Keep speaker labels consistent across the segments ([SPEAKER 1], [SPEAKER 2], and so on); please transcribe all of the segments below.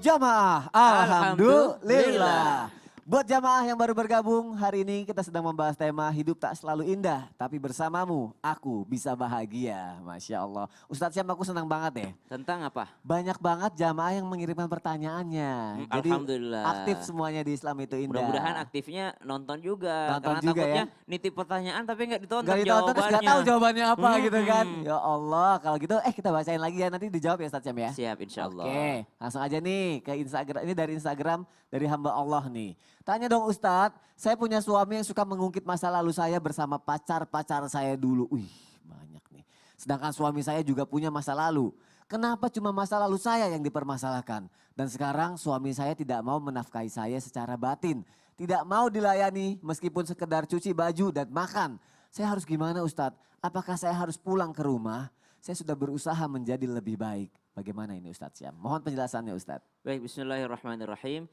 [SPEAKER 1] jamaah, alhamdulillah. Buat jamaah yang baru bergabung, hari ini kita sedang membahas tema hidup tak selalu indah, tapi bersamamu aku bisa bahagia. Masya Allah. Ustadz Syam, aku senang banget deh.
[SPEAKER 2] Tentang apa?
[SPEAKER 1] Banyak banget jamaah yang mengirimkan pertanyaannya. Jadi aktif
[SPEAKER 2] Alhamdulillah.
[SPEAKER 1] semuanya di Islam itu
[SPEAKER 2] Mudah-mudahan
[SPEAKER 1] indah.
[SPEAKER 2] aktifnya nonton juga.
[SPEAKER 1] Nonton
[SPEAKER 2] Karena
[SPEAKER 1] juga ya.
[SPEAKER 2] takutnya nitip pertanyaan tapi nggak ditonton
[SPEAKER 1] Gak ditonton terus gak tahu
[SPEAKER 2] jawabannya.
[SPEAKER 1] jawabannya apa gitu kan.
[SPEAKER 2] Mm-mm.
[SPEAKER 1] Ya Allah, kalau gitu kita bacain lagi ya, nanti dijawab ya Ustadz Syam ya.
[SPEAKER 2] Siap insya Allah.
[SPEAKER 1] Oke, langsung aja nih ke Instagram. Ini dari Instagram dari hamba Allah nih. Tanya dong Ustadz, saya punya suami yang suka mengungkit masa lalu saya bersama pacar-pacar saya dulu. Wih, banyak nih. Sedangkan suami saya juga punya masa lalu. Kenapa cuma masa lalu saya yang dipermasalahkan? Dan sekarang suami saya tidak mau menafkahi saya secara batin. Tidak mau dilayani meskipun sekedar cuci baju dan makan. Saya harus gimana Ustadz? Apakah saya harus pulang ke rumah? Saya sudah berusaha menjadi lebih baik. Bagaimana ini Ustadz Syam? Mohon penjelasannya Ustadz.
[SPEAKER 2] Baik, bismillahirrahmanirrahim.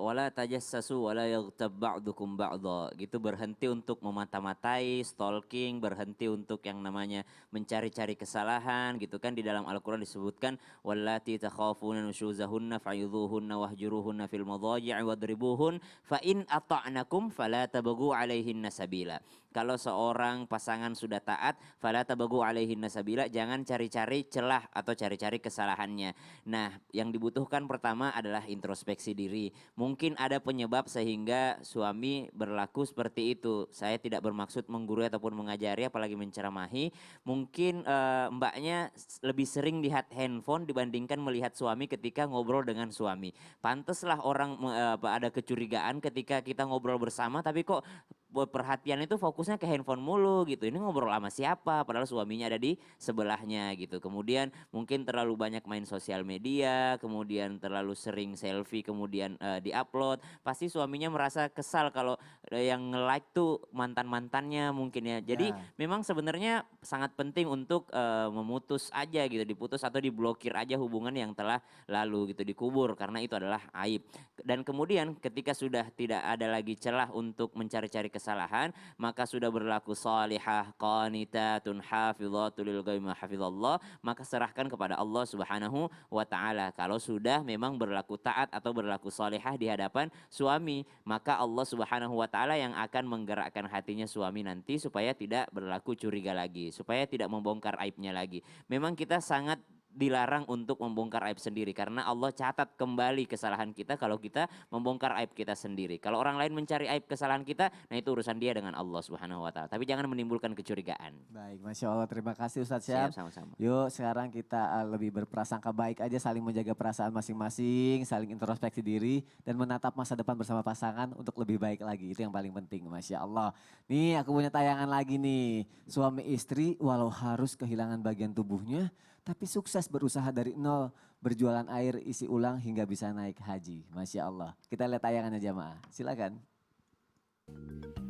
[SPEAKER 2] Wala tajassasu wala yaghtab ba'dukum ba'dha. Gitu, berhenti untuk memata-matai, stalking, berhenti untuk yang namanya mencari-cari kesalahan gitu kan. Di dalam Al-Qur'an disebutkan wallati takhafuna nusyuzahunna fa'idhuhunna wahjuruhunna fil madhaji'i wadribuhun fa in ata'nakum fala tabghu 'alaihinna sabila. Kalau seorang pasangan sudah taat, fala tabghu 'alaihinna sabila, jangan cari-cari celah atau cari-cari kesalahannya. Nah, yang dibutuhkan pertama adalah introspeksi diri. Mungkin ada penyebab sehingga suami berlaku seperti itu. Saya tidak bermaksud menggurui ataupun mengajari apalagi menceramahi. Mungkin mbaknya lebih sering lihat handphone dibandingkan melihat suami ketika ngobrol dengan suami. Pantaslah orang ada kecurigaan ketika kita ngobrol bersama tapi kok perhatian itu fokusnya ke handphone mulu gitu. Ini ngobrol sama siapa padahal suaminya ada di sebelahnya gitu. Kemudian mungkin terlalu banyak main sosial media, kemudian terlalu sering selfie, kemudian di-upload. Pasti suaminya merasa kesal kalau yang nge-like tuh mantan-mantannya mungkin ya. Jadi
[SPEAKER 1] Ya.
[SPEAKER 2] memang sebenarnya sangat penting untuk memutus aja gitu, diputus atau diblokir aja hubungan yang telah lalu gitu, dikubur karena itu adalah aib. Dan kemudian ketika sudah tidak ada lagi celah untuk mencari-cari kesalahan, maka sudah berlaku salihah, qanitatun hafidhatul lil ghaibi ma hafizallah, maka serahkan kepada Allah Subhanahu wa taala. Kalau sudah memang berlaku taat atau berlaku salihah di hadapan suami, maka Allah Subhanahu wa taala yang akan menggerakkan hatinya suami nanti supaya tidak berlaku curiga lagi, supaya tidak membongkar aibnya lagi. Memang kita sangat dilarang untuk membongkar aib sendiri karena Allah catat kembali kesalahan kita kalau kita membongkar aib kita sendiri. Kalau orang lain mencari aib kesalahan kita, nah itu urusan dia dengan Allah Subhanahu wa taala. Tapi jangan menimbulkan kecurigaan.
[SPEAKER 1] Baik, Masya Allah, terima kasih Ustadz Syam.
[SPEAKER 2] Siap, sama-sama.
[SPEAKER 1] Yuk sekarang kita lebih berprasangka baik aja, saling menjaga perasaan masing-masing, saling introspeksi diri, dan menatap masa depan bersama pasangan untuk lebih baik lagi. Itu yang paling penting, Masya Allah. Nih aku punya tayangan lagi nih, suami istri walau harus kehilangan bagian tubuhnya, tapi sukses berusaha dari nol, berjualan air isi ulang hingga bisa naik haji. Masya Allah. Kita lihat tayangannya jamaah, silakan.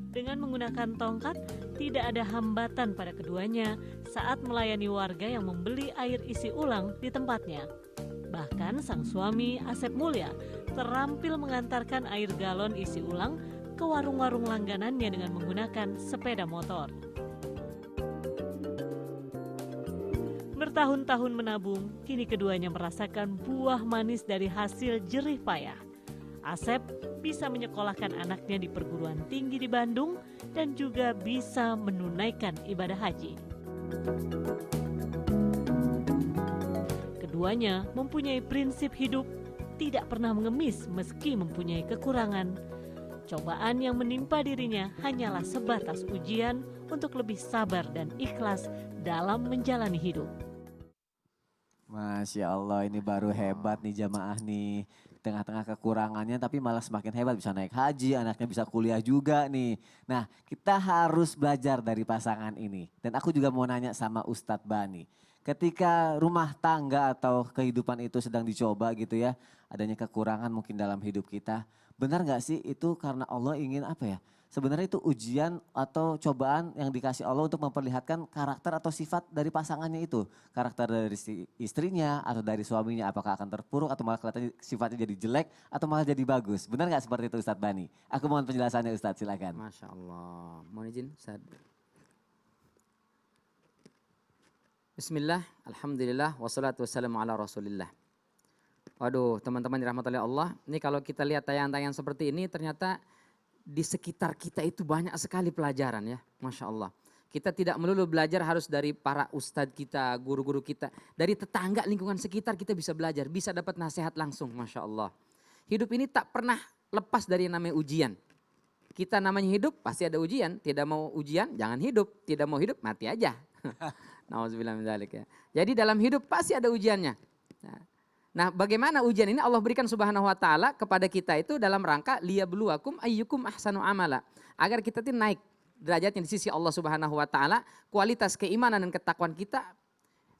[SPEAKER 3] Dengan menggunakan tongkat, tidak ada hambatan pada keduanya saat melayani warga yang membeli air isi ulang di tempatnya. Bahkan sang suami, Asep Mulya, terampil mengantarkan air galon isi ulang ke warung-warung langganannya dengan menggunakan sepeda motor. Bertahun-tahun menabung, kini keduanya merasakan buah manis dari hasil jerih payah. Asep bisa menyekolahkan anaknya di perguruan tinggi di Bandung dan juga bisa menunaikan ibadah haji. Keduanya mempunyai prinsip hidup, tidak pernah mengemis meski mempunyai kekurangan. Cobaan yang menimpa dirinya hanyalah sebatas ujian untuk lebih sabar dan ikhlas dalam menjalani hidup.
[SPEAKER 1] Masya Allah, ini baru hebat nih jamaah nih. Tengah-tengah kekurangannya tapi malah semakin hebat, bisa naik haji, anaknya bisa kuliah juga nih. Nah, kita harus belajar dari pasangan ini. Dan aku juga mau nanya sama Ustadz Bani. Ketika rumah tangga atau kehidupan itu sedang dicoba gitu ya, adanya kekurangan mungkin dalam hidup kita. Benar gak sih itu karena Allah ingin apa ya? Sebenarnya itu ujian atau cobaan yang dikasih Allah untuk memperlihatkan karakter atau sifat dari pasangannya itu. Karakter dari si istrinya atau dari suaminya, apakah akan terpuruk atau malah kelihatannya sifatnya jadi jelek atau malah jadi bagus. Benar gak seperti itu Ustadz Bani? Aku mohon penjelasannya Ustadz, silakan.
[SPEAKER 2] Masya Allah. Mohon izin Ustaz. Bismillah, alhamdulillah, wassalatu wassalamu ala rasulillah.
[SPEAKER 4] Waduh, teman-teman dirahmati oleh Allah, ini kalau kita lihat tayangan-tayangan seperti ini ternyata di sekitar kita itu banyak sekali pelajaran ya, Masya Allah. Kita tidak melulu belajar harus dari para ustadz kita, guru-guru kita. Dari tetangga lingkungan sekitar kita bisa belajar, bisa dapat nasihat langsung, Masya Allah. Hidup ini tak pernah lepas dari yang namanya ujian. Kita namanya hidup pasti ada ujian, tidak mau ujian jangan hidup, tidak mau hidup mati aja. Nauzubillah min dzalik ya. Jadi dalam hidup pasti ada ujiannya. Nah, bagaimana ujian ini Allah berikan Subhanahu wa taala kepada kita itu dalam rangka liyabluwakum ayyukum ahsanu amala. Agar kita itu naik derajatnya di sisi Allah Subhanahu wa taala, kualitas keimanan dan ketakwaan kita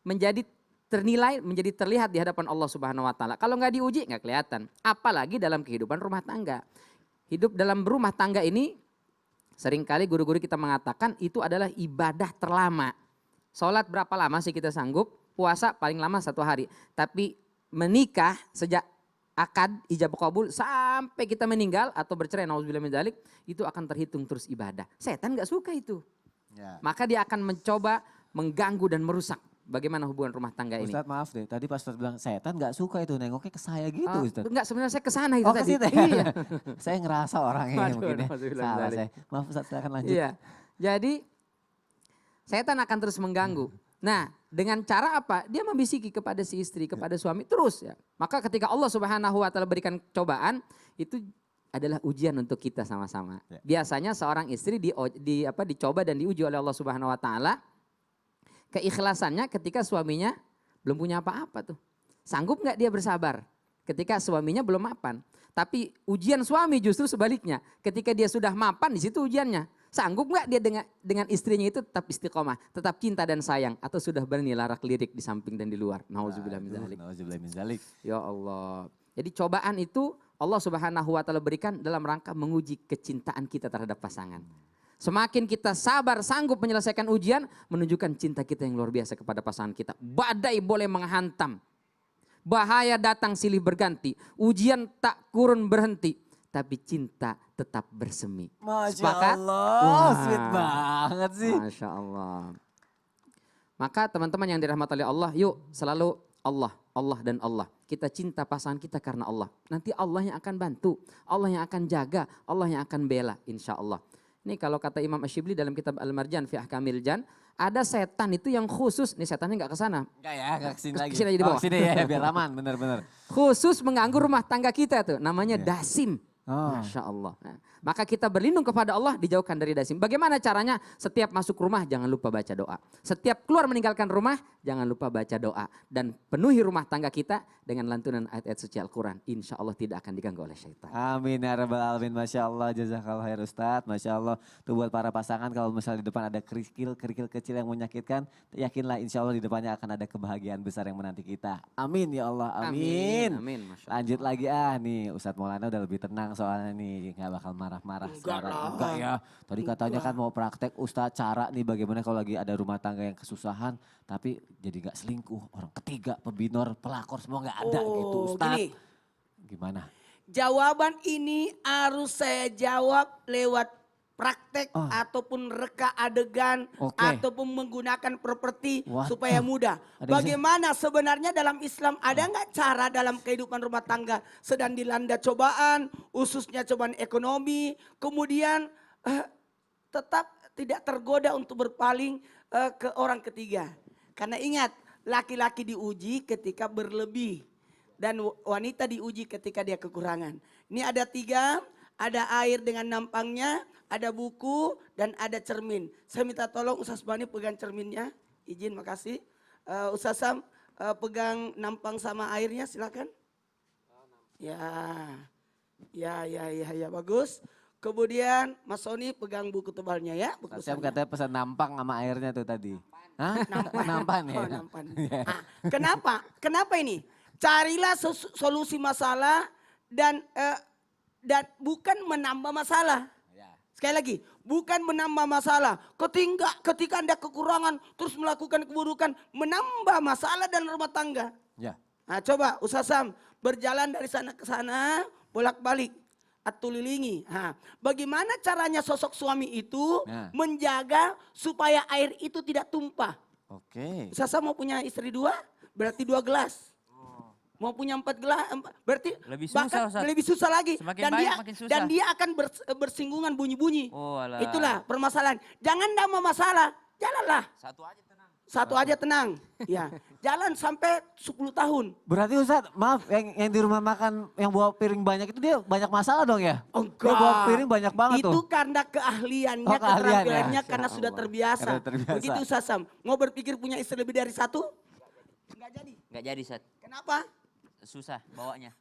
[SPEAKER 4] menjadi ternilai, menjadi terlihat di hadapan Allah Subhanahu wa taala. Kalau nggak diuji nggak kelihatan, apalagi dalam kehidupan rumah tangga. Hidup dalam rumah tangga ini seringkali guru-guru kita mengatakan itu adalah ibadah terlama. Sholat berapa lama sih kita sanggup? Puasa paling lama 1 hari. Tapi menikah sejak akad ijabah kabul sampai kita meninggal atau bercerai nauzubillah min dzalik itu akan terhitung terus ibadah. Setan nggak suka itu.
[SPEAKER 1] Ya.
[SPEAKER 4] Maka dia akan mencoba mengganggu dan merusak bagaimana hubungan rumah tangga ini.
[SPEAKER 1] Ustadz maaf deh, tadi pas Ustadz bilang setan gak suka itu nengoknya ke saya gitu Ustadz.
[SPEAKER 4] Enggak, sebenarnya saya kesana itu
[SPEAKER 1] Oh
[SPEAKER 4] tadi.
[SPEAKER 1] ke situ ya?
[SPEAKER 4] Iya.
[SPEAKER 1] Saya ngerasa orangnya
[SPEAKER 4] Waduh,
[SPEAKER 1] mungkin ya.
[SPEAKER 4] nauzubillah min
[SPEAKER 1] Salah
[SPEAKER 4] dzalik.
[SPEAKER 1] saya. Maaf Ustadz silakan lanjut.
[SPEAKER 4] Iya. Jadi setan akan terus mengganggu. Nah, dengan cara apa? Dia membisiki kepada si istri, kepada suami terus ya. Maka ketika Allah Subhanahu wa taala berikan cobaan, itu adalah ujian untuk kita sama-sama.
[SPEAKER 1] Ya.
[SPEAKER 4] Biasanya seorang istri dicoba dan diuji oleh Allah Subhanahu wa taala keikhlasannya ketika suaminya belum punya apa-apa tuh. Sanggup nggak dia bersabar ketika suaminya belum mapan? Tapi ujian suami justru sebaliknya. Ketika dia sudah mapan, di situ ujiannya. Sanggup nggak dia dengan istrinya itu tetap istiqomah, tetap cinta dan sayang, atau sudah berani larak-lirik di samping dan di luar? Nauzubillah min dzalik.
[SPEAKER 1] Nauzubillah min dzalik.
[SPEAKER 4] Ya Allah. Jadi cobaan itu Allah Subhanahu wa taala berikan dalam rangka menguji kecintaan kita terhadap pasangan. Semakin kita sabar, sanggup menyelesaikan ujian, menunjukkan cinta kita yang luar biasa kepada pasangan kita. Badai boleh menghantam, bahaya datang silih berganti, ujian tak kurun berhenti, tapi cinta tetap bersemi.
[SPEAKER 1] Masya
[SPEAKER 4] Sepakat?
[SPEAKER 1] Allah,
[SPEAKER 4] Wah.
[SPEAKER 1] sweet banget sih.
[SPEAKER 4] Masya Allah. Maka teman-teman yang dirahmati oleh Allah, yuk selalu Allah, Allah dan Allah. Kita cinta pasangan kita karena Allah. Nanti Allah yang akan bantu, Allah yang akan jaga, Allah yang akan bela insya Allah. Ini kalau kata Imam Asyibli dalam kitab Al-Marjan fi Ahkamil Jan, ada setan itu yang khusus, nih setannya nggak ke sana.
[SPEAKER 1] Enggak ya, enggak kesini lagi.
[SPEAKER 4] Kesini aja di bawah.
[SPEAKER 1] Oh, sini ya, biar aman, bener-bener.
[SPEAKER 4] Khusus mengganggu rumah tangga kita tuh, namanya
[SPEAKER 1] Ya.
[SPEAKER 4] dasim.
[SPEAKER 1] Oh.
[SPEAKER 4] Masya Allah. Nah, maka kita berlindung kepada Allah, dijauhkan dari dasim. Bagaimana caranya? Setiap masuk rumah jangan lupa baca doa. Setiap keluar meninggalkan rumah jangan lupa baca doa. Dan penuhi rumah tangga kita dengan lantunan ayat-ayat suci Al-Quran. Insya Allah tidak akan diganggu oleh syaitan.
[SPEAKER 1] Amin ya rabbal alamin. Masya Allah, jazakallah khair Ustadz. Masya Allah, tuh buat para pasangan kalau misalnya di depan ada kerikil kecil yang menyakitkan, yakinlah insya Allah di depannya akan ada kebahagiaan besar yang menanti kita. Amin ya Allah, amin.
[SPEAKER 4] Amin. Masya Allah.
[SPEAKER 1] Lanjut lagi nih, Ustadz Maulana udah lebih tenang soalnya nih, nggak bakal marah-marah sekarang.
[SPEAKER 5] lah.
[SPEAKER 1] Enggak ya, tadi katanya kan mau praktek Ustadz cara nih bagaimana kalau lagi ada rumah tangga yang kesusahan, tapi jadi nggak selingkuh, orang ketiga, pebinor, pelakor semua nggak ada gitu Ustadz.
[SPEAKER 5] Gini,
[SPEAKER 1] Gimana?
[SPEAKER 5] jawaban ini harus saya jawab lewat praktek ataupun reka adegan
[SPEAKER 1] Oke.
[SPEAKER 5] ataupun menggunakan properti
[SPEAKER 1] Wah.
[SPEAKER 5] supaya mudah.
[SPEAKER 1] Ada yang
[SPEAKER 5] Bagaimana sebenarnya dalam Islam ada nggak cara dalam kehidupan rumah tangga sedang dilanda cobaan, khususnya cobaan ekonomi, kemudian tetap tidak tergoda untuk berpaling ke orang ketiga. Karena ingat, laki-laki diuji ketika berlebih dan wanita diuji ketika dia kekurangan. Ini ada 3, ada air dengan nampangnya, ada buku dan ada cermin. Saya minta tolong Ustaz Bani pegang cerminnya, izin makasih. Ustaz Sam pegang nampang sama airnya silakan. Ya bagus. Kemudian Mas Sony pegang buku tebalnya ya. Buku
[SPEAKER 1] Saya
[SPEAKER 5] tebalnya.
[SPEAKER 1] katanya pesan nampang sama airnya tuh tadi. Hah?
[SPEAKER 5] Nampan.
[SPEAKER 1] Nampan ya?
[SPEAKER 5] Oh, nampan. Kenapa? Kenapa ini? Carilah solusi masalah dan bukan menambah masalah. Sekali lagi, bukan menambah masalah. Ketika Anda kekurangan terus melakukan keburukan, menambah masalah dalam rumah tangga.
[SPEAKER 1] Ya.
[SPEAKER 5] Nah, coba Ustaz Sam berjalan dari sana ke sana, bolak-balik. Atau lilingi. Nah, bagaimana caranya sosok suami itu menjaga supaya air itu tidak tumpah?
[SPEAKER 1] Oke.
[SPEAKER 5] Ustaz Sam mau punya istri 2, berarti 2 gelas. mau punya 4 gelas, berarti
[SPEAKER 2] Lebih susah,
[SPEAKER 5] bahkan
[SPEAKER 2] Ustaz.
[SPEAKER 5] lebih susah lagi.
[SPEAKER 2] Semakin
[SPEAKER 5] dan
[SPEAKER 2] banyak,
[SPEAKER 5] dia
[SPEAKER 2] makin susah.
[SPEAKER 5] dan dia akan bersinggungan bunyi-bunyi.
[SPEAKER 2] Oh, alah.
[SPEAKER 5] Itulah permasalahan. Jangan nambah masalah, jalanlah. Satu aja tenang. Ya, jalan sampai 10 tahun.
[SPEAKER 1] Berarti Ustadz, maaf yang di rumah makan yang bawa piring banyak itu dia banyak masalah dong ya? Dia bawa piring banyak banget
[SPEAKER 5] Itu
[SPEAKER 1] tuh.
[SPEAKER 5] karena keahliannya,
[SPEAKER 1] Oh, keahlian ya.
[SPEAKER 5] keterampilannya karena
[SPEAKER 4] Masya
[SPEAKER 5] sudah
[SPEAKER 4] Allah.
[SPEAKER 5] terbiasa.
[SPEAKER 1] Karena terbiasa.
[SPEAKER 5] Begitu Sasam. Mau berpikir punya istri lebih dari satu? Enggak jadi.
[SPEAKER 2] Nggak jadi, Ustaz.
[SPEAKER 5] Kenapa?
[SPEAKER 2] Susah bawanya.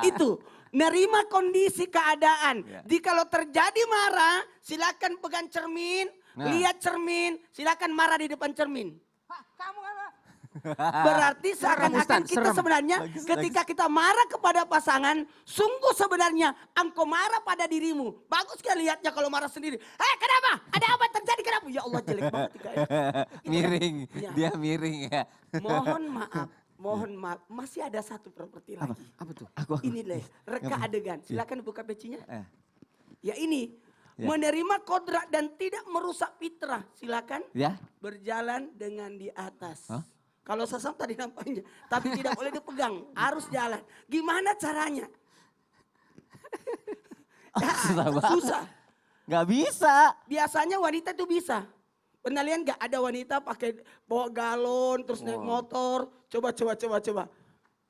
[SPEAKER 5] Itu nerima kondisi keadaan.
[SPEAKER 1] Ya.
[SPEAKER 5] Jikalau terjadi marah, silakan pegang cermin,
[SPEAKER 1] Nah.
[SPEAKER 5] lihat cermin, silakan marah di depan cermin. Berarti seakan-akan
[SPEAKER 4] Ustaz,
[SPEAKER 5] kita
[SPEAKER 4] serem.
[SPEAKER 5] sebenarnya
[SPEAKER 1] Bagus,
[SPEAKER 5] ketika kita marah kepada pasangan, sungguh sebenarnya engkau marah pada dirimu. Bagus kan lihatnya kalau marah sendiri. Kenapa? Ada apa terjadi? Kenapa? Ya Allah jelek banget.
[SPEAKER 1] Miring,
[SPEAKER 5] Iya.
[SPEAKER 1] dia miring ya.
[SPEAKER 5] Mohon maaf, masih ada satu properti lagi.
[SPEAKER 4] Apa tuh?
[SPEAKER 5] Ini deh, reka adegan. Silakan buka pecinya.
[SPEAKER 1] Eh.
[SPEAKER 5] Ya ini,
[SPEAKER 1] Ya.
[SPEAKER 5] menerima kodrat dan tidak merusak fitrah. Silakan
[SPEAKER 1] Ya,
[SPEAKER 5] berjalan dengan di atas.
[SPEAKER 1] Hah?
[SPEAKER 5] Kalau Sasam tadi nampaknya, tapi tidak boleh dipegang, harus jalan. Gimana caranya?
[SPEAKER 1] susah banget.
[SPEAKER 5] Susah.
[SPEAKER 1] Nggak bisa.
[SPEAKER 5] Biasanya wanita itu bisa. Pernah lihat nggak ada wanita pakai bawa galon terus naik motor? Coba.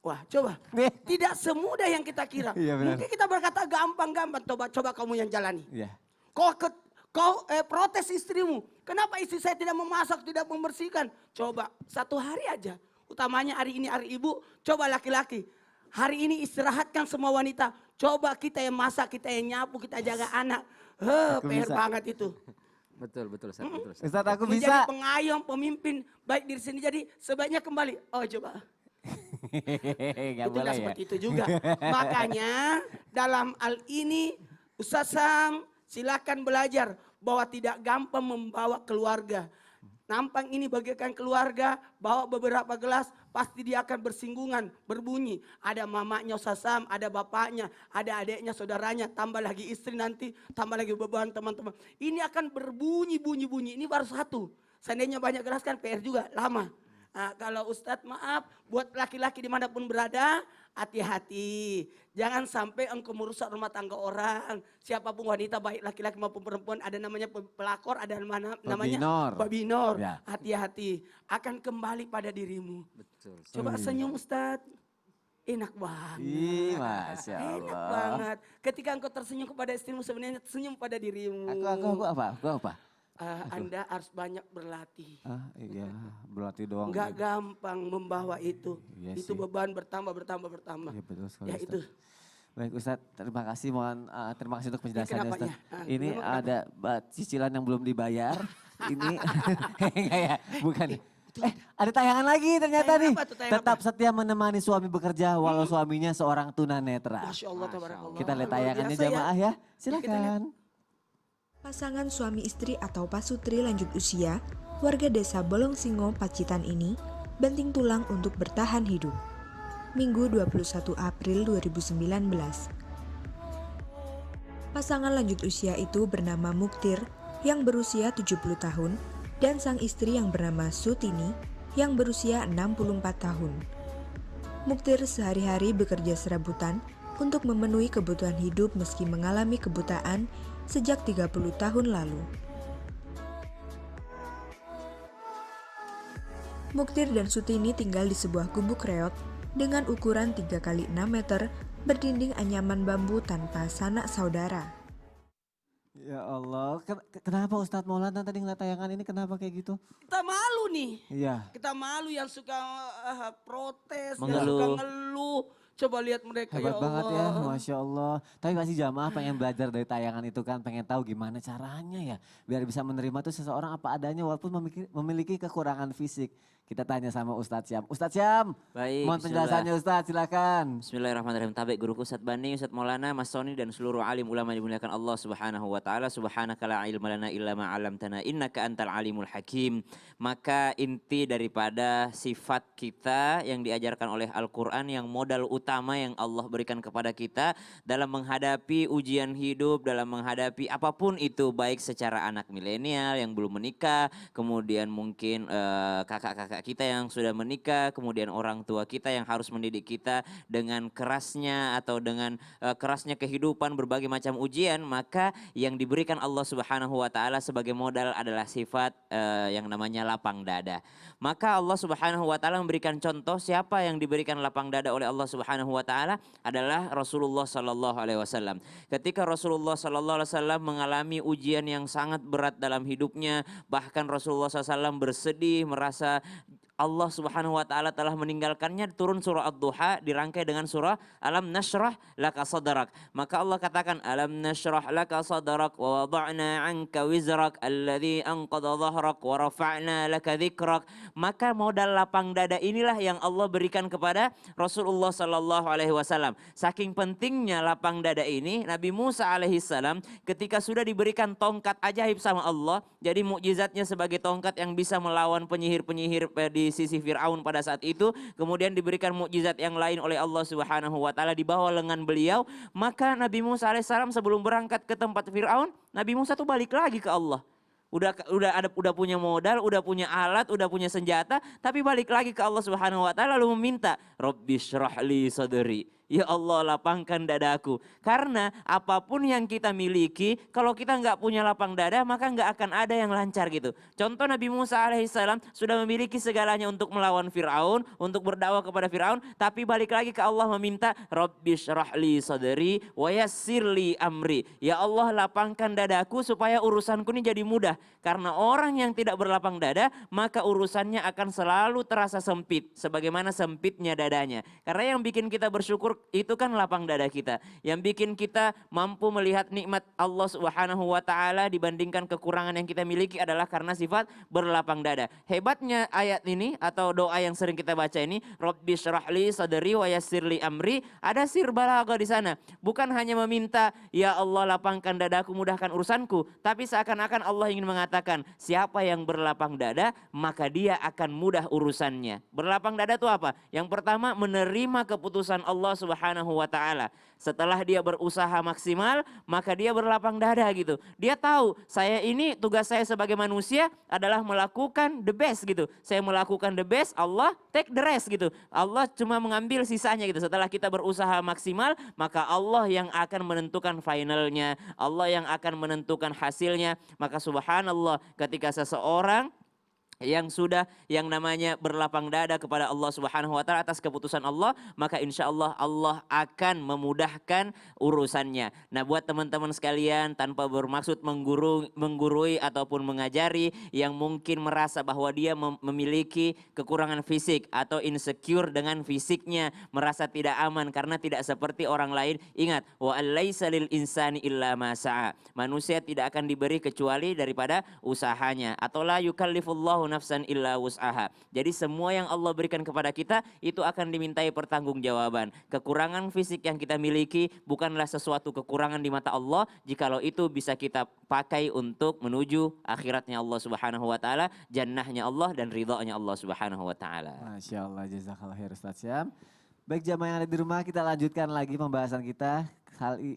[SPEAKER 5] Wah, coba.
[SPEAKER 1] Nih.
[SPEAKER 5] Tidak semudah yang kita kira.
[SPEAKER 1] Iya, benar.
[SPEAKER 5] Mungkin kita berkata gampang-gampang. Coba kamu yang jalani.
[SPEAKER 1] Ya.
[SPEAKER 5] Kau protes istrimu. Kenapa istri saya tidak memasak, tidak membersihkan? Coba 1 hari aja. Utamanya hari ini hari ibu. Coba laki-laki. Hari ini istirahatkan semua wanita. Coba kita yang masak, kita yang nyapu, kita jaga anak.
[SPEAKER 1] Aku
[SPEAKER 5] PR
[SPEAKER 1] bisa.
[SPEAKER 5] banget itu.
[SPEAKER 4] Betul, Ustaz, betul, Ustaz.
[SPEAKER 1] Ustadz aku
[SPEAKER 5] Menjadi
[SPEAKER 1] bisa.
[SPEAKER 5] pengayom, pemimpin. Baik diri sini jadi sebaiknya kembali. Oh coba.
[SPEAKER 1] Nggak
[SPEAKER 5] Itu
[SPEAKER 1] boleh
[SPEAKER 5] nggak
[SPEAKER 1] ya.
[SPEAKER 5] seperti itu juga. Makanya dalam hal ini Ustaz Sam silakan belajar bahwa tidak gampang membawa keluarga. Nampang ini bagaikan keluarga, bawa beberapa gelas, pasti dia akan bersinggungan, berbunyi. Ada mamanya Ustaz Sam, ada bapaknya, ada adiknya, saudaranya, tambah lagi istri nanti, tambah lagi beban teman-teman. Ini akan berbunyi-bunyi, ini baru satu. Seandainya banyak gelas kan PR juga, lama. Nah, kalau Ustadz maaf, buat laki-laki dimanapun berada, hati-hati. Jangan sampai engkau merusak rumah tangga orang. Siapapun wanita, baik laki-laki maupun perempuan, ada namanya pelakor, ada namanya
[SPEAKER 1] Babinor.
[SPEAKER 5] babinor.
[SPEAKER 1] Ya.
[SPEAKER 5] Hati-hati, akan kembali pada dirimu.
[SPEAKER 4] Betul.
[SPEAKER 5] Coba senyum Ustadz. Enak banget.
[SPEAKER 1] Ih, Masya
[SPEAKER 5] Enak
[SPEAKER 1] Allah.
[SPEAKER 5] banget. Ketika engkau tersenyum kepada istrimu, sebenarnya senyum pada dirimu.
[SPEAKER 1] Aku apa? Aku apa?
[SPEAKER 5] Anda harus banyak berlatih.
[SPEAKER 1] Iya, berarti doang.
[SPEAKER 5] Enggak gampang membawa itu.
[SPEAKER 1] Iya
[SPEAKER 5] Itu
[SPEAKER 1] sih.
[SPEAKER 5] beban bertambah.
[SPEAKER 1] Iya betul sekali.
[SPEAKER 5] Ya
[SPEAKER 1] Ustadz.
[SPEAKER 5] itu.
[SPEAKER 1] Baik Ustadz, terima kasih. Terima kasih untuk penjelasannya
[SPEAKER 5] kenapanya?
[SPEAKER 1] Ustadz. Ini
[SPEAKER 5] Memang kenapa?
[SPEAKER 1] ada cicilan yang belum dibayar. Ini enggak ya, bukan. Ada tayangan lagi ternyata
[SPEAKER 5] Tayangan
[SPEAKER 1] nih.
[SPEAKER 5] apa tuh, tayangan
[SPEAKER 1] Tetap
[SPEAKER 5] apa?
[SPEAKER 1] setia menemani suami bekerja walau suaminya seorang tunanetra.
[SPEAKER 5] Masya Allah, tabarakallah.
[SPEAKER 1] Kita lihat
[SPEAKER 5] Luar
[SPEAKER 1] tayangannya
[SPEAKER 5] biasa ya.
[SPEAKER 1] jamaah ya.
[SPEAKER 5] Kita
[SPEAKER 1] Silakan.
[SPEAKER 6] Pasangan suami istri atau pasutri lanjut usia, warga desa Bolongsingo, Pacitan ini banting tulang untuk bertahan hidup. Minggu 21 April 2019. Pasangan lanjut usia itu bernama Muktir yang berusia 70 tahun dan sang istri yang bernama Sutini yang berusia 64 tahun. Muktir sehari-hari bekerja serabutan untuk memenuhi kebutuhan hidup meski mengalami kebutaan sejak 30 tahun lalu. Muktir dan Sutini tinggal di sebuah gubuk reot dengan ukuran 3 x 6 meter berdinding anyaman bambu tanpa sanak saudara.
[SPEAKER 1] Ya Allah, kenapa Ustadz Maulana tadi ngeliat tayangan ini kenapa kayak gitu?
[SPEAKER 5] Kita malu nih.
[SPEAKER 1] Iya.
[SPEAKER 5] Kita malu yang suka protes, yang
[SPEAKER 2] Mengeluh.
[SPEAKER 5] suka ngeluh. Coba lihat mereka
[SPEAKER 1] Hebat
[SPEAKER 5] ya
[SPEAKER 1] banget ya,
[SPEAKER 5] Allah.
[SPEAKER 1] Masya Allah. Tapi pasti jamaah pengen belajar dari tayangan itu kan, pengen tahu gimana caranya ya. Biar bisa menerima tuh seseorang apa adanya walaupun memiliki kekurangan fisik. Kita tanya sama Ustadz Syam. Ustadz Syam,
[SPEAKER 2] Baik,
[SPEAKER 1] mohon
[SPEAKER 2] bismillah.
[SPEAKER 1] penjelasannya Ustadz, silakan.
[SPEAKER 2] Bismillahirrahmanirrahim. Tabik guruku Ustadz Bani, Ustadz Maulana, Mas Soni dan seluruh alim ulama yang dimuliakan Allah Subhanahu wa taala. Subhanaka la ilma lana illa ma 'allamtana innaka antal alimul hakim. Maka inti daripada sifat kita yang diajarkan oleh Al-Qur'an yang modal utama yang Allah berikan kepada kita dalam menghadapi ujian hidup, dalam menghadapi apapun itu, baik secara anak milenial yang belum menikah, kemudian mungkin kakak-kakak kita yang sudah menikah, kemudian orang tua kita yang harus mendidik kita dengan kerasnya atau dengan kerasnya kehidupan, berbagai macam ujian, maka yang diberikan Allah Subhanahu wa taala sebagai modal adalah sifat yang namanya lapang dada. Maka Allah Subhanahu wa taala memberikan contoh siapa yang diberikan lapang dada oleh Allah Subhanahu wa taala adalah Rasulullah sallallahu alaihi wasallam. Ketika Rasulullah sallallahu alaihi wasallam mengalami ujian yang sangat berat dalam hidupnya, bahkan Rasulullah SAW bersedih merasa Allah Subhanahu wa taala telah meninggalkannya, turun surah Ad-Duha dirangkai dengan surah Alam Nashrah Laka Sadrak. Maka Allah katakan Alam Nashrah Laka Sadrak wa wada'na 'anka wizrak alladzi anqadha dhahrak wa rafa'na laka dzikrak. Maka modal lapang dada inilah yang Allah berikan kepada Rasulullah sallallahu alaihi wasallam. Saking pentingnya lapang dada ini, Nabi Musa alaihi salam ketika sudah diberikan tongkat ajaib sama Allah, jadi mukjizatnya sebagai tongkat yang bisa melawan penyihir-penyihir di sisi Fir'aun pada saat itu, kemudian diberikan mukjizat yang lain oleh Allah Subhanahu wa taala di bawah lengan beliau, maka Nabi Musa alaihissalam sebelum berangkat ke tempat Fir'aun, Nabi Musa tuh balik lagi ke Allah. Udah punya modal, udah punya alat, udah punya senjata, tapi balik lagi ke Allah Subhanahu wa taala lalu meminta, Rabbi syrahli sadri. Ya Allah, lapangkan dadaku. Karena apapun yang kita miliki, kalau kita nggak punya lapang dada, maka nggak akan ada yang lancar gitu. Contoh Nabi Musa alaihissalam sudah memiliki segalanya untuk melawan Fir'aun, untuk berdakwah kepada Fir'aun, tapi balik lagi ke Allah meminta, Rabbi syrahli sadri wa yassirli amri. Ya Allah, lapangkan dadaku supaya urusanku ini jadi mudah. Karena orang yang tidak berlapang dada, maka urusannya akan selalu terasa sempit, sebagaimana sempitnya dadanya. Karena yang bikin kita bersyukur itu kan lapang dada kita. Yang bikin kita mampu melihat nikmat Allah Subhanahu wa taala dibandingkan kekurangan yang kita miliki adalah karena sifat berlapang dada. Hebatnya ayat ini atau doa yang sering kita baca ini, Rabbi syrahli sadri wa yassirli amri, ada sir balaghah di sana. Bukan hanya meminta, ya Allah lapangkan dadaku, mudahkan urusanku, tapi seakan-akan Allah ingin mengatakan, siapa yang berlapang dada, maka dia akan mudah urusannya. Berlapang dada itu apa? Yang pertama, menerima keputusan Allah Subhanahu wa taala. Setelah dia berusaha maksimal, maka dia berlapang dada gitu. Dia tahu, saya ini tugas saya sebagai manusia adalah melakukan the best gitu. Saya melakukan the best, Allah take the rest gitu. Allah cuma mengambil sisanya gitu. Setelah kita berusaha maksimal, maka Allah yang akan menentukan finalnya. Allah yang akan menentukan hasilnya. Maka subhanallah, ketika seseorang yang sudah yang namanya berlapang dada kepada Allah Subhanahu wa taala atas keputusan Allah, maka insya Allah Allah akan memudahkan urusannya. Nah, buat teman-teman sekalian, tanpa bermaksud menggurui ataupun mengajari yang mungkin merasa bahwa dia memiliki kekurangan fisik atau insecure dengan fisiknya, merasa tidak aman karena tidak seperti orang lain, ingat, wa alaisa lil insani illa ma sa'a. Manusia tidak akan diberi kecuali daripada usahanya, atau la yukallifullahu nafsan illa wus'aha. Jadi semua yang Allah berikan kepada kita itu akan dimintai pertanggungjawaban. Kekurangan fisik yang kita miliki bukanlah sesuatu kekurangan di mata Allah, jikalau itu bisa kita pakai untuk menuju akhiratnya Allah Subhanahu wa taala, jannahnya Allah dan ridhonya Allah Subhanahu wa taala.
[SPEAKER 1] Masya Allah, jazakallah khair Ustaz Syam. Baik jamaah yang ada di rumah, kita lanjutkan lagi pembahasan kita.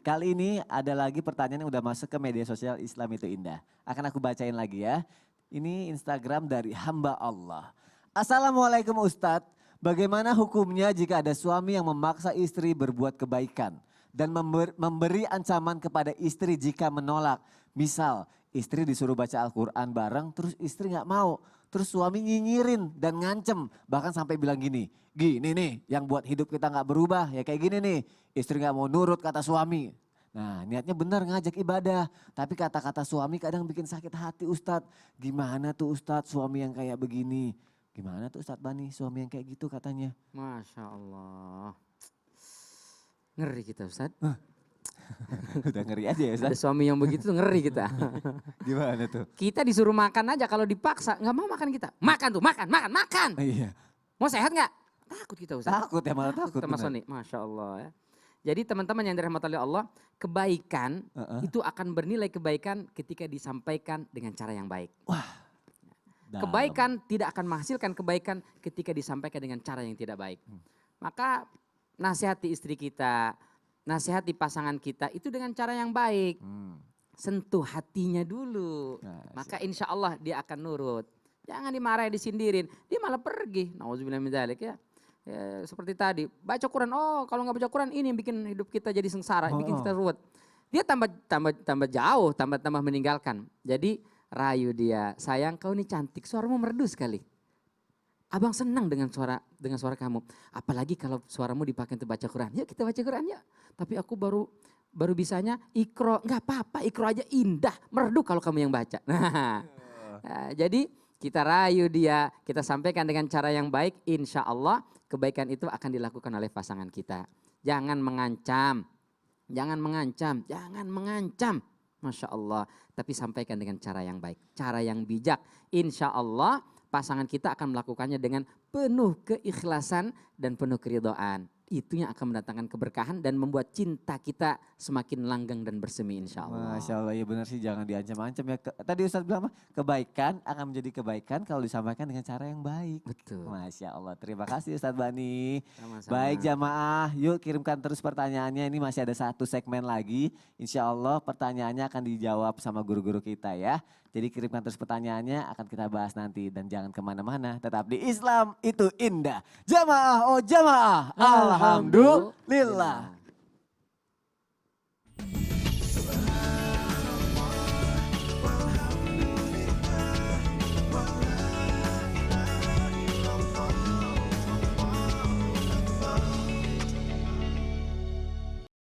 [SPEAKER 1] Kali ini ada lagi pertanyaan yang udah masuk ke media sosial Islam itu Indah. Akan aku bacain lagi ya. Ini Instagram dari hamba Allah. Assalamualaikum Ustadz, bagaimana hukumnya jika ada suami yang memaksa istri berbuat kebaikan dan memberi ancaman kepada istri jika menolak? Misal istri disuruh baca Al-Quran bareng terus istri gak mau. Terus suami nyinyirin dan ngancem, bahkan sampai bilang gini nih yang buat hidup kita gak berubah ya kayak gini nih. Istri gak mau nurut kata suami. Nah niatnya benar ngajak ibadah, tapi kata-kata suami kadang bikin sakit hati Ustadz. Gimana tuh Ustadz suami yang kayak begini? Gimana tuh Ustadz Bani suami yang kayak gitu katanya?
[SPEAKER 4] Masya Allah. Ngeri kita Ustadz.
[SPEAKER 1] Udah ngeri aja ya
[SPEAKER 4] Ada
[SPEAKER 1] Ustadz?
[SPEAKER 4] suami yang begitu tuh ngeri kita.
[SPEAKER 1] Gimana tuh?
[SPEAKER 4] Kita disuruh makan aja, kalau dipaksa nggak mau makan kita. Makan tuh, makan.
[SPEAKER 1] Iya.
[SPEAKER 4] Mau sehat nggak? Takut kita Ustadz.
[SPEAKER 1] Takut ya, malah takut.
[SPEAKER 4] Mas
[SPEAKER 1] bener.
[SPEAKER 4] Sony, Masya Allah ya. Jadi teman-teman yang dirahmati oleh Allah, kebaikan itu akan bernilai kebaikan ketika disampaikan dengan cara yang baik.
[SPEAKER 1] Dalam.
[SPEAKER 4] Kebaikan tidak akan menghasilkan kebaikan ketika disampaikan dengan cara yang tidak baik. Maka nasihati istri kita, nasihati pasangan kita itu dengan cara yang baik. Sentuh hatinya dulu. Maka insya Allah dia akan nurut. Jangan dimarahi, disindirin. Dia malah pergi. Nauzubillah min dzalik ya. Ya, seperti tadi, baca Quran. Oh, kalau nggak baca Quran ini yang bikin hidup kita jadi sengsara, bikin kita ruwet. Dia tambah jauh, tambah meninggalkan. Jadi rayu dia, sayang kau ini cantik, suaramu merdu sekali. Abang senang dengan suara kamu. Apalagi kalau suaramu dipakai untuk baca Quran. Yuk kita baca Quran ya. Tapi aku baru bisanya ikro. Enggak apa-apa, ikro aja indah, merdu kalau kamu yang baca. Nah, jadi kita rayu dia, kita sampaikan dengan cara yang baik, insya Allah kebaikan itu akan dilakukan oleh pasangan kita. Jangan mengancam, jangan mengancam. Masya Allah, tapi sampaikan dengan cara yang baik, cara yang bijak. Insya Allah pasangan kita akan melakukannya dengan penuh keikhlasan dan penuh keridhaan. Itu yang akan mendatangkan keberkahan dan membuat cinta kita semakin langgeng dan bersemi insya Allah.
[SPEAKER 1] Masya Allah, ya benar sih, jangan diancam-ancam ya. Tadi Ustadz bilang apa? Kebaikan akan menjadi kebaikan kalau disampaikan dengan cara yang baik.
[SPEAKER 4] Betul.
[SPEAKER 1] Masya Allah, terima kasih Ustadz Bani.
[SPEAKER 4] Sama-sama.
[SPEAKER 1] Baik jamaah, yuk kirimkan terus pertanyaannya. Ini masih ada satu segmen lagi. Insya Allah pertanyaannya akan dijawab sama guru-guru kita ya. Jadi kirimkan terus pertanyaannya, akan kita bahas nanti. Dan jangan kemana-mana, tetap di Islam itu indah. Jamaah, oh jamaah, alhamdulillah.